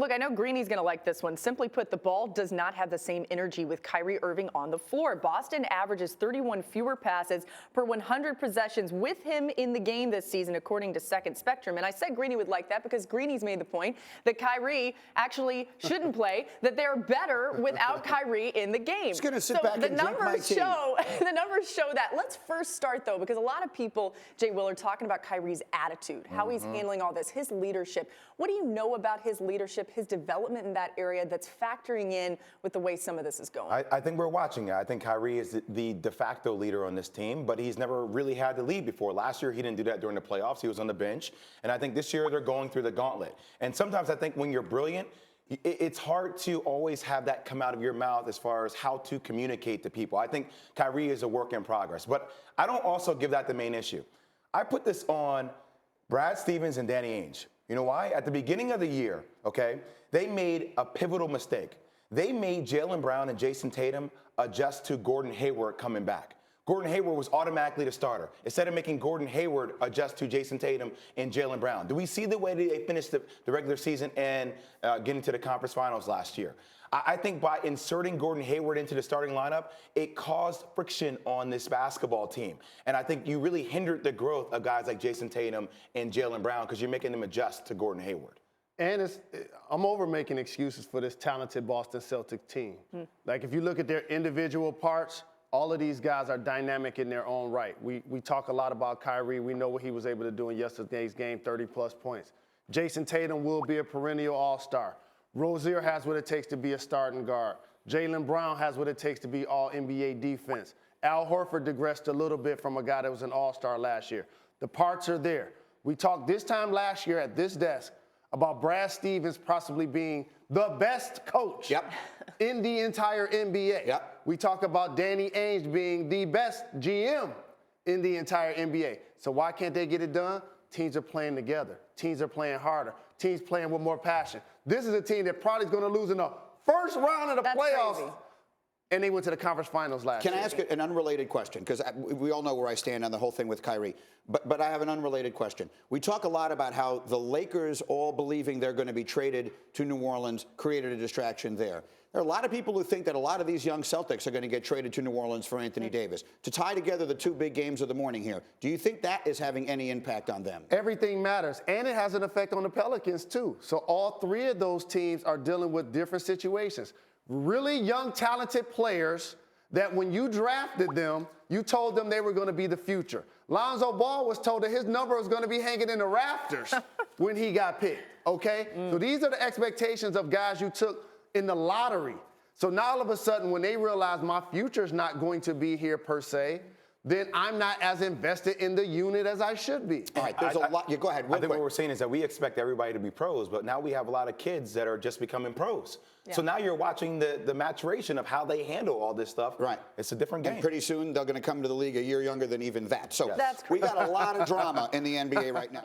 Look, I know Greeny's going to like this one. Simply put, the ball does not have the same energy with Kyrie Irving on the floor. Boston averages 31 fewer passes per 100 possessions with him in the game this season, according to Second Spectrum. And I said Greeny would like that because Greeny's made the point that Kyrie actually shouldn't play, that they're better without Kyrie in the game. He's going to sit back and drink my tea. The numbers show that. Let's first start, though, because a lot of people, Jay Will, are talking about Kyrie's attitude, how he's handling all this, his leadership. What do you know about his leadership, his development in that area that's factoring in with the way some of this is going? I think we're watching it. I think Kyrie is the de facto leader on this team, but he's never really had to lead before. Last year, he didn't do that during the playoffs. He was on the bench. And I think this year they're going through the gauntlet. And sometimes I think when you're brilliant, it's hard to always have that come out of your mouth as far as how to communicate to people. I think Kyrie is a work in progress. But I don't also give that the main issue. I put this on Brad Stevens and Danny Ainge. You know why? At the beginning of the year, okay, they made a pivotal mistake. They made Jalen Brown and Jason Tatum adjust to Gordon Hayward coming back. Gordon Hayward was automatically the starter, instead of making Gordon Hayward adjust to Jason Tatum and Jalen Brown. Do we see the way they finished the regular season and getting to the conference finals last year? I think by inserting Gordon Hayward into the starting lineup, it caused friction on this basketball team. And I think you really hindered the growth of guys like Jason Tatum and Jalen Brown because you're making them adjust to Gordon Hayward. And I'm over making excuses for this talented Boston Celtics team. Like, if you look at their individual parts, all of these guys are dynamic in their own right. We talk a lot about Kyrie. We know what he was able to do in yesterday's game, 30-plus points. Jason Tatum will be a perennial all-star. Rozier has what it takes to be a starting guard. Jalen Brown has what it takes to be all-NBA defense. Al Horford digressed a little bit from a guy that was an all-star last year. The parts are there. We talked this time last year at this desk about Brad Stevens possibly being the best coach in the entire NBA. We talk about Danny Ainge being the best GM in the entire NBA. So why can't they get it done? Teams are playing together. Teams are playing harder. Teams playing with more passion. This is a team that probably is going to lose in the first round of the playoffs. Crazy. And they went to the conference finals last year. Can I ask an unrelated question? Because we all know where I stand on the whole thing with Kyrie. But I have an unrelated question. We talk a lot about how the Lakers, all believing they're going to be traded to New Orleans, created a distraction there. There are a lot of people who think that a lot of these young Celtics are going to get traded to New Orleans for Anthony Davis. To tie together the two big games of the morning here, do you think that is having any impact on them? Everything matters, and it has an effect on the Pelicans, too. So all three of those teams are dealing with different situations. Really young, talented players that when you drafted them, you told them they were going to be the future. Lonzo Ball was told that his number was going to be hanging in the rafters when he got picked, okay? So these are the expectations of guys you took in the lottery. So now all of a sudden, when they realize my future's not going to be here per se, then I'm not as invested in the unit as I should be. All right, there's a lot. Yeah, go ahead. I think what we're saying is that we expect everybody to be pros, but now we have a lot of kids that are just becoming pros. So now you're watching the maturation of how they handle all this stuff. Right. It's a different game. And pretty soon they're going to come to the league a year younger than even that. So That's we got a lot of drama in the NBA right now.